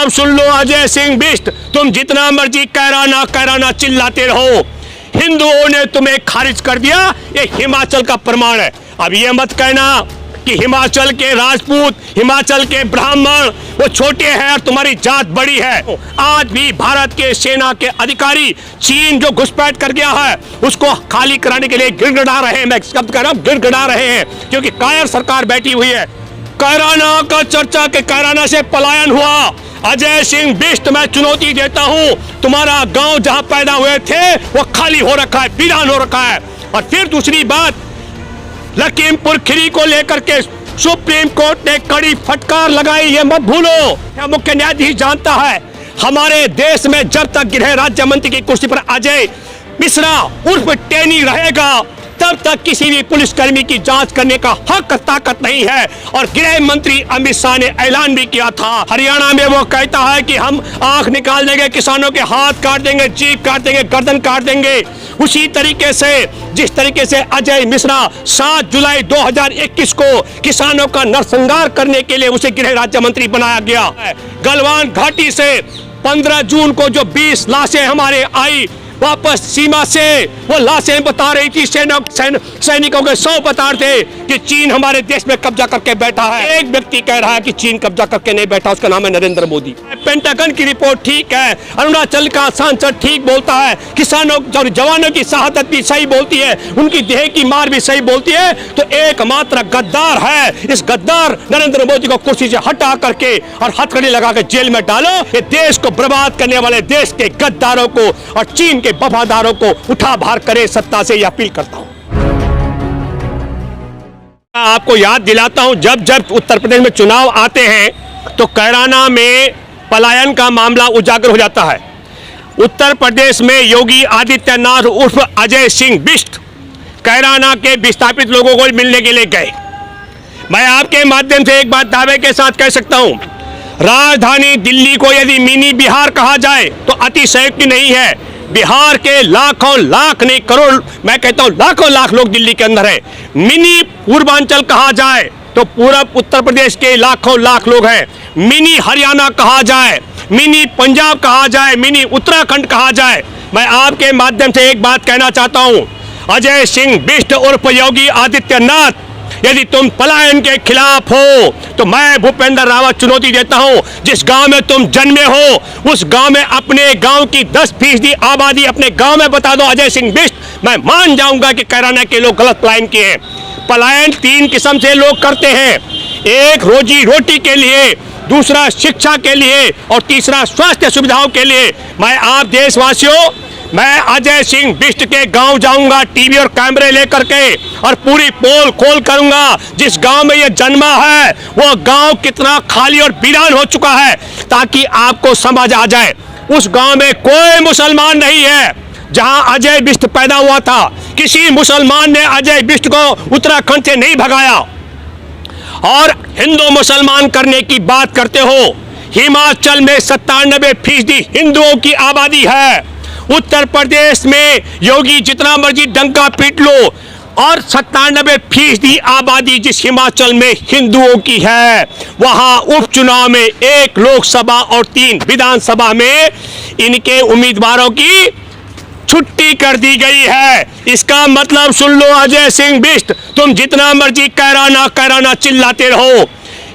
मतलब सुन लो अजय सिंह बिष्ट, तुम जितना मर्जी कैराना चिल्लाते रहो, हिंदुओं ने तुम्हें खारिज कर दिया, ये हिमाचल का प्रमाण है। अब ये मत कहना कि हिमाचल के राजपूत, हिमाचल के ब्राह्मण वो छोटे हैं और तुम्हारी जात बड़ी है। आज भी भारत के सेना के अधिकारी चीन जो घुसपैठ कर गया है उसको खाली कराने के लिए गिड़गिड़ा रहे हैं। मैं शब्द कह रहा हूं, गिड़गिड़ा रहे हैं, क्योंकि कायर सरकार बैठी हुई है। कैराना का चर्चा के कैराना से पलायन हुआ। अजय सिंह बिष्ट, मैं चुनौती देता हूं, तुम्हारा गांव जहां पैदा हुए थे वो खाली हो रखा है, वीरान हो रखा है। और फिर दूसरी बात, लखीमपुर खीरी को लेकर के सुप्रीम कोर्ट ने कड़ी फटकार लगाई, ये मत भूलो। मुख्य न्यायाधीश जानता है हमारे देश में जब तक गृह राज्य मंत्री की कुर्सी पर अजय मिश्रा उर्फ टेनी रहेगा तब तक किसी भी पुलिसकर्मी की जांच करने का हक ताकत नहीं है। और गृह मंत्री अमित शाह ने ऐलान भी किया था, हरियाणा में वो कहता है कि हम आंख निकाल देंगे, किसानों के हाथ काट देंगे, जीभ काट देंगे, गर्दन काट देंगे। उसी तरीके से जिस तरीके से अजय मिश्रा 7 जुलाई 2021 को किसानों का नरसंहार करने के लिए उसे गृह राज्य मंत्री बनाया गया। गलवान घाटी से 15 जून को जो 20 लाशें हमारे आई वापस सीमा से, वो लाशें बता रही थी, सैनिकों के 100 बता रहे थे कि चीन हमारे देश में कब्जा करके बैठा है। एक व्यक्ति कह रहा है कि चीन कब्जा करके नहीं बैठा, उसका नाम है नरेंद्र मोदी। पेंटागन की रिपोर्ट ठीक है, अरुणाचल का सांसद ठीक बोलता है, किसानों और जवानों की शहादत भी सही बोलती है, उनकी देह की मार भी सही बोलती है। तो एकमात्र गद्दार है, इस गद्दार नरेंद्र मोदी को कुर्सी से हटा करके और हथकड़ी लगा के जेल में डालो। ये देश को बर्बाद करने वाले देश के गद्दारों को और चीन के वफादारों को उठा बाहर करे, सत्ता से यह अपील करता हूं। आपको याद दिलाता हूं, जब जब उत्तर प्रदेश में चुनाव आते हैं तो कैराना में पलायन का मामला उजागर हो जाता है। उत्तर प्रदेश में योगी आदित्यनाथ उर्फ अजय सिंह बिष्ट कैराना के विस्थापित लोगों को मिलने के लिए गए। मैं आपके माध्यम से एक बात दावे के साथ कह सकता हूं, राजधानी दिल्ली को यदि मिनी बिहार कहा जाए तो अतिशयोक्ति नहीं है। बिहार के लाखों लाख नहीं करोड़, मैं कहता हूं लाखों लाख लोग दिल्ली के अंदर है। मिनी पूर्वांचल कहा जाए तो पूरा उत्तर प्रदेश के लाखों लाख लोग हैं। मिनी हरियाणा कहा जाए, मिनी पंजाब कहा जाए, मिनी उत्तराखंड कहा जाए। मैं आपके माध्यम से एक बात कहना चाहता हूं, अजय सिंह बिष्ट उर्फ योगी आदित्यनाथ, यदि तुम पलायन के खिलाफ हो तो मैं भूपेंद्र रावत चुनौती देता हूं, जिस गांव में तुम जन्मे हो उस गांव में अपने गांव की 10% आबादी अपने गांव में बता दो अजय सिंह बिष्ट, मैं मान जाऊंगा कि कैराना के लोग गलत पलायन किए हैं। पलायन 3 किस्म से लोग करते हैं, एक रोजी रोटी के लिए, दूसरा शिक्षा के लिए और तीसरा स्वास्थ्य सुविधाओं के लिए। मैं आप देशवासियों, मैं अजय सिंह बिष्ट के गांव जाऊंगा टीवी और कैमरे लेकर के और पूरी पोल खोल करूंगा। जिस गांव में ये जन्मा है वो गांव कितना खाली और वीरान हो चुका है, ताकि आपको समझ आ जाए। उस गांव में कोई मुसलमान नहीं है जहां अजय बिष्ट पैदा हुआ था। किसी मुसलमान ने अजय बिष्ट को उत्तराखंड से नहीं भगाया। और हिंदू मुसलमान करने की बात करते हो, हिमाचल में 97% हिंदुओं की आबादी है। उत्तर प्रदेश में योगी जितना मर्जी डंका पीट लो और 97% आबादी जिस हिमाचल में हिंदुओं की है, वहां उपचुनाव में 1 लोकसभा और 3 विधानसभा में इनके उम्मीदवारों की छुट्टी कर दी गई है। इसका मतलब सुन लो अजय सिंह बिष्ट, तुम जितना मर्जी कैराना चिल्लाते रहो,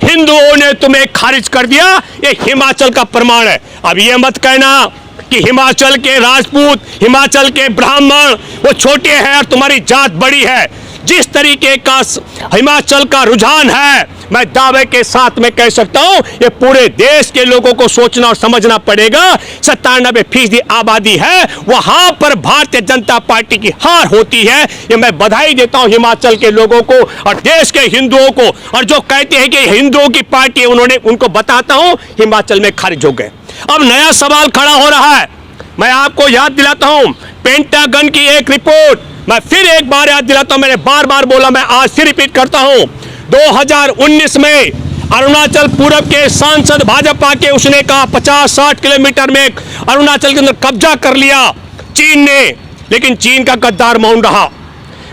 हिंदुओं ने तुम्हें खारिज कर दिया, ये हिमाचल का प्रमाण है। अब ये मत कहना कि हिमाचल के राजपूत, हिमाचल के ब्राह्मण वो छोटे हैं और तुम्हारी जात बड़ी है। जिस तरीके का हिमाचल का रुझान है, मैं दावे के साथ में कह सकता हूं ये पूरे देश के लोगों को सोचना और समझना पड़ेगा। 97% आबादी है, वहां पर भारतीय जनता पार्टी की हार होती है। ये मैं बधाई देता हूं हिमाचल के लोगों को और देश के हिंदुओं को। और जो कहते हैं कि हिंदुओं की पार्टी, उनको बताता हूं हिमाचल में खारिज हो गए। अब नया सवाल खड़ा हो रहा है, मैं आपको याद दिलाता हूं पेंटागन की एक रिपोर्ट, मैं फिर एक बार याद दिलाता हूं, मैंने बार बार बोला, मैं आज फिर रिपीट करता हूं। 2019 में अरुणाचल पूर्व के सांसद भाजपा के, उसने कहा 50-60 किलोमीटर में अरुणाचल के अंदर कब्जा कर लिया चीन ने, लेकिन चीन का गद्दार मौन रहा।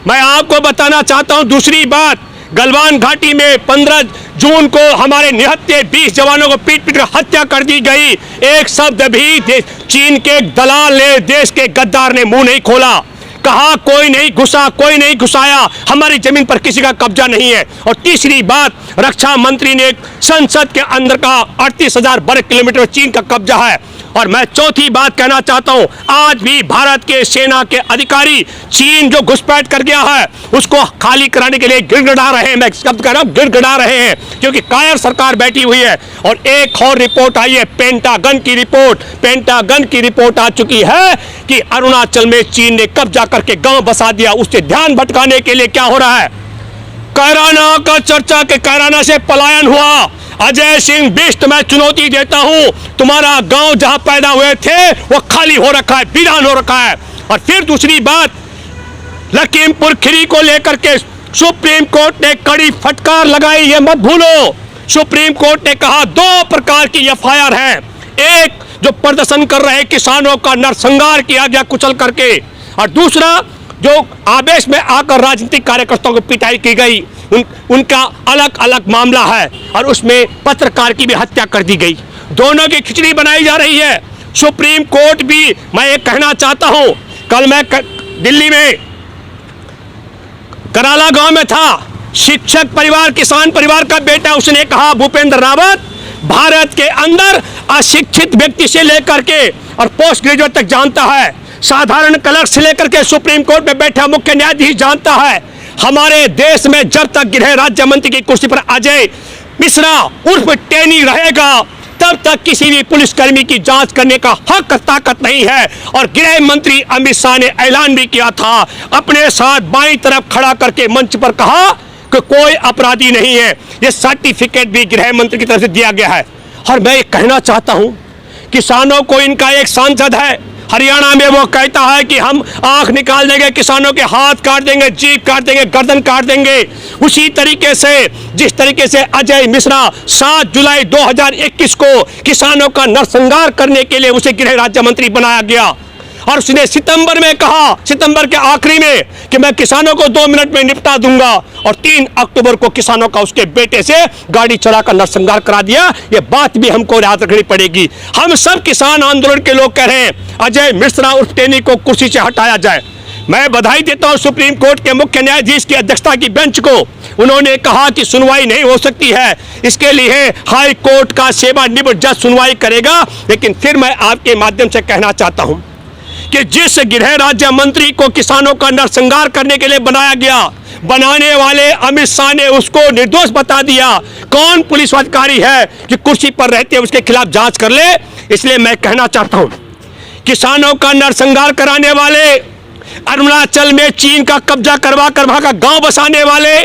मैं आपको बताना चाहता हूं दूसरी बात, गलवान घाटी में 15 जून को हमारे निहत्थे 20 जवानों को पीट पीट कर हत्या कर दी गई। एक शब्द भी चीन के दलाल ने, देश के गद्दार ने मुंह नहीं खोला। कहा कोई नहीं घुसा, कोई नहीं घुसाया, हमारी जमीन पर किसी का कब्जा नहीं है। और तीसरी बात, रक्षा मंत्री ने संसद के अंदर का 38,000 वर्ग किलोमीटर चीन का कब्जा है। और मैं चौथी बात कहना चाहता हूं, आज भी भारत के सेना के अधिकारी चीन जो घुसपैठ कर गया है उसको खाली कराने के लिए गिड़गिड़ा रहे हैं। मैं शब्द कह रहा हूं, गिड़गिड़ा रहे हैं, क्योंकि कायर सरकार बैठी हुई है। और एक और रिपोर्ट आई है, पेंटागन की रिपोर्ट आ चुकी है कि अरुणाचल में चीन ने कब्जा करके गांव बसा दिया। उससे ध्यान भटकाने के लिए क्या हो रहा है, कैराना का चर्चा के कैराना से पलायन हुआ। अजय सिंह बिष्ट, मैं चुनौती देता हूं, तुम्हारा गांव जहां पैदा हुए थे वो खाली हो रखा है, वीरान हो रखा है। और फिर दूसरी बात, लखीमपुर खीरी को लेकर के सुप्रीम कोर्ट ने कड़ी फटकार लगाई, ये मत भूलो। सुप्रीम कोर्ट ने कहा 2 प्रकार की एफआईआर है, एक जो प्रदर्शन कर रहे किसानों का नरसंहार किया गया कुचल करके, और दूसरा जो आवेश में आकर राजनीतिक कार्यकर्ताओं को पिटाई की गई, उनका अलग अलग मामला है। और उसमें पत्रकार की भी हत्या कर दी गई। दोनों की खिचड़ी बनाई जा रही है। सुप्रीम कोर्ट भी, मैं ये कहना चाहता हूं, कल मैं दिल्ली में कराला गांव में था, शिक्षक परिवार, किसान परिवार का बेटा, उसने कहा भूपेंद्र रावत भारत के अंदर अशिक्षित व्यक्ति से लेकर के और पोस्ट ग्रेजुएट तक जानता है, साधारण क्लर्क से लेकर के सुप्रीम कोर्ट में बैठा मुख्य न्यायाधीश जानता है, हमारे देश में जब तक गृह राज्य मंत्री की कुर्सी पर अजय मिश्रा उर्फ टेनी रहेगा तब तक किसी भी पुलिसकर्मी की जांच करने का हक ताकत नहीं है। और गृह मंत्री अमित शाह ने ऐलान भी किया था, अपने साथ बाईं तरफ खड़ा करके मंच पर कहा कि कोई अपराधी नहीं है। यह सर्टिफिकेट भी गृह मंत्री की तरफ से दिया गया है। और मैं ये कहना चाहता हूं, किसानों को इनका एक सांसद है हरियाणा में, वो कहता है कि हम आंख निकाल देंगे, किसानों के हाथ काट देंगे, जीभ काट देंगे, गर्दन काट देंगे। उसी तरीके से जिस तरीके से अजय मिश्रा 7 जुलाई 2021 को किसानों का नरसंहार करने के लिए उसे गृह राज्य मंत्री बनाया गया, और उसने सितंबर में कहा, सितंबर के आखिरी में, कि मैं किसानों को 2 मिनट में निपटा दूंगा, और 3 अक्टूबर को किसानों का उसके बेटे से गाड़ी चढ़ाकर नरसंहार करा दिया। ये बात भी हमको याद रखनी पड़ेगी। हम सब किसान आंदोलन के लोग कह रहे हैं अजय मिश्रा उर्फ टेनी को कुर्सी से हटाया जाए। मैं बधाई देता हूं सुप्रीम कोर्ट के मुख्य न्यायाधीश की अध्यक्षता की बेंच को। उन्होंने कहा कि सुनवाई नहीं हो सकती है, इसके लिए हाई कोर्ट का सेवानिवृत्त जज सुनवाई करेगा। लेकिन फिर मैं आपके माध्यम से कहना चाहता हूं कि जिस गृह राज्य मंत्री को किसानों का नरसंहार करने के लिए बनाया गया, बनाने वाले अमित शाह ने उसको निर्दोष बता दिया। कौन पुलिस अधिकारी है कि कुर्सी पर रहते हुए उसके खिलाफ जांच कर ले? इसलिए मैं कहना चाहता हूं, किसानों का नरसंहार कराने वाले, अरुणाचल में चीन का कब्जा करवा कर वहां का गांव बसाने वाले,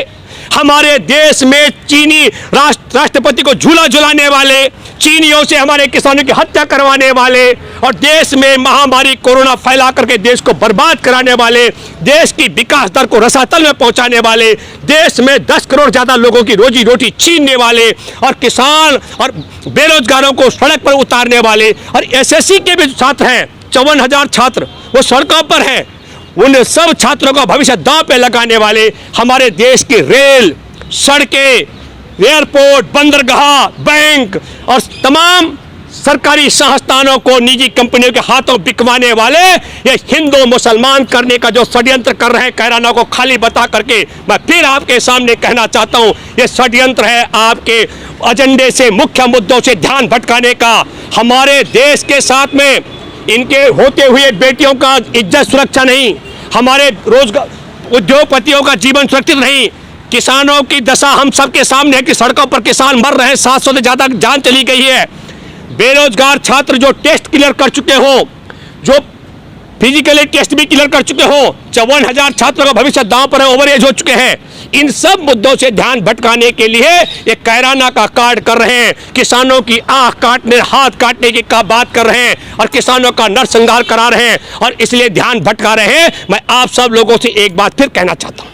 हमारे देश में चीनी राष्ट्रपति को झूला झुलाने वाले, चीनियों से हमारे किसानों की हत्या करवाने वाले, और देश में महामारी कोरोना फैला करके देश को बर्बाद कराने वाले, देश की विकास दर को रसातल में पहुंचाने वाले, देश में 10 करोड़ ज्यादा लोगों की रोजी रोटी छीनने वाले, और किसान और बेरोजगारों को सड़क पर उतारने वाले, और एसएससी के भी छात्र हैं 54,000 छात्र वो सड़कों पर हैं, उन सब छात्रों का भविष्य दांव पे लगाने वाले, हमारे देश की रेल, सड़कें, एयरपोर्ट, बंदरगाह, बैंक और तमाम सरकारी संस्थानों को निजी कंपनियों के हाथों बिकवाने वाले ये हिंदू मुसलमान करने का जो षड्यंत्र कर रहे हैं, कैराना को खाली बता करके, मैं फिर आपके सामने कहना चाहता हूं, ये षड्यंत्र है आपके एजेंडे से, मुख्य मुद्दों से ध्यान भटकाने का। हमारे देश के साथ में इनके होते हुए बेटियों का इज्जत सुरक्षा नहीं, हमारे रोजगार उद्योगपतियों का जीवन सुरक्षित नहीं, किसानों की दशा हम सबके सामने है कि सड़कों पर किसान मर रहे हैं, 700 से ज्यादा जान चली गई है। बेरोजगार छात्र जो टेस्ट क्लियर कर चुके हो, जो फिजिकली टेस्ट भी क्लियर कर चुके हो, 54,000 छात्रों का भविष्य दांव पर है, ओवर एज हो चुके हैं। इन सब मुद्दों से ध्यान भटकाने के लिए ये कैराना का कार्ड कर रहे हैं, किसानों की आंख काटने, हाथ काटने की बात कर रहे हैं, और किसानों का नरसंहार करा रहे हैं, और इसलिए ध्यान भटका रहे हैं। मैं आप सब लोगों से एक बात फिर कहना चाहता हूं,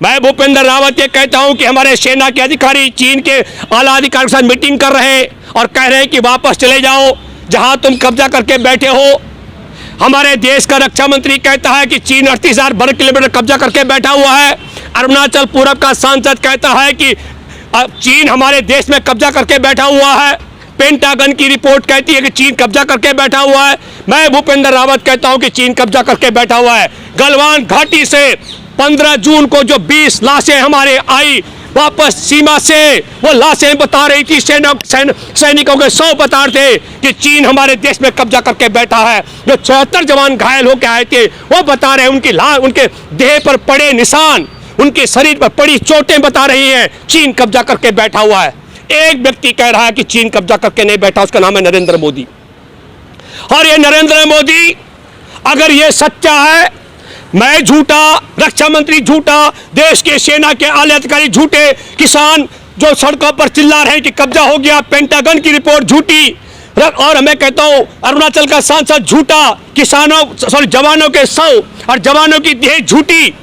मैं भूपेंद्र रावत ये कहता हूं कि हमारे सेना के अधिकारी चीन के आला अधिकारियों के साथ मीटिंग कर रहे हैं और कह रहे हैं कि वापस चले जाओ जहां तुम कब्जा करके बैठे हो। हमारे देश का रक्षा मंत्री कहता है कि चीन 38,000 वर्ग किलोमीटर कब्जा करके बैठा हुआ है। अरुणाचल पूरब का सांसद कहता है कि अब चीन हमारे देश में कब्जा करके बैठा हुआ है। पेंटागन की रिपोर्ट कहती है कि चीन कब्जा करके बैठा हुआ है। मैं भूपेंद्र रावत कहता हूं कि चीन कब्जा करके बैठा हुआ है। गलवान घाटी से 15 जून को जो 20 लाशें हमारे आई वापस सीमा से, वो लाशें बता रही थी, सैनिकों के 100 बता रहे थे कि चीन हमारे देश में कब्जा करके बैठा है। जो 74 जवान घायल होकर आए थे वो बता रहे हैं, उनके देह पर पड़े निशान, उनके शरीर पर पड़ी चोटें बता रही हैं चीन कब्जा करके बैठा हुआ है। एक व्यक्ति कह रहा है कि चीन कब्जा करके नहीं बैठा, उसका नाम है नरेंद्र मोदी। और ये नरेंद्र मोदी अगर ये सच्चा है, मैं झूठा, रक्षा मंत्री झूठा, देश के सेना के आला अधिकारी झूठे, किसान जो सड़कों पर चिल्ला रहे हैं कि कब्जा हो गया, पेंटागन की रिपोर्ट झूठी, और मैं कहता हूं अरुणाचल का सांसद झूठा, जवानों के 100 और जवानों की देह झूठी,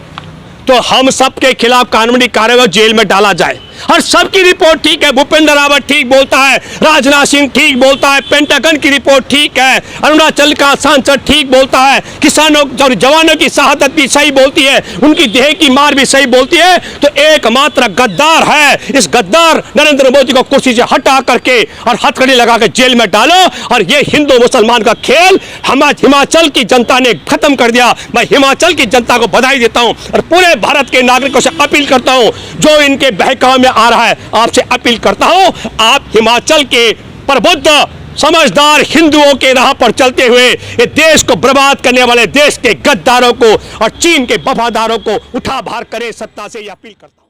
तो हम सबके खिलाफ कानूनी कार्रवाई जेल में डाला जाए। और सबकी रिपोर्ट ठीक है, भूपेंद्र रावत ठीक बोलता है, राजनाथ सिंह ठीक बोलता है, पेंटागन की रिपोर्ट ठीक है, अरुणाचल का सांसद ठीक बोलता है, किसानों और जवानों की शहादत भी सही बोलती है, उनकी देह की मार भी सही बोलती है। तो एकमात्र गद्दार है, इस गद्दार नरेंद्र मोदी को कुर्सी से हटा करके और हथकड़ी लगा कर जेल में डालो। और ये हिंदू मुसलमान का खेल हिमाचल की जनता ने खत्म कर दिया। मैं हिमाचल की जनता को बधाई देता हूं और पूरे भारत के नागरिकों से अपील करता हूं, जो इनके बहकावे में आ रहा है, आपसे अपील करता हूं, आप हिमाचल के प्रबुद्ध समझदार हिंदुओं के राह पर चलते हुए ये देश को बर्बाद करने वाले देश के गद्दारों को और चीन के वफादारों को उठा बाहर करें। सत्ता से ये अपील करता हूं।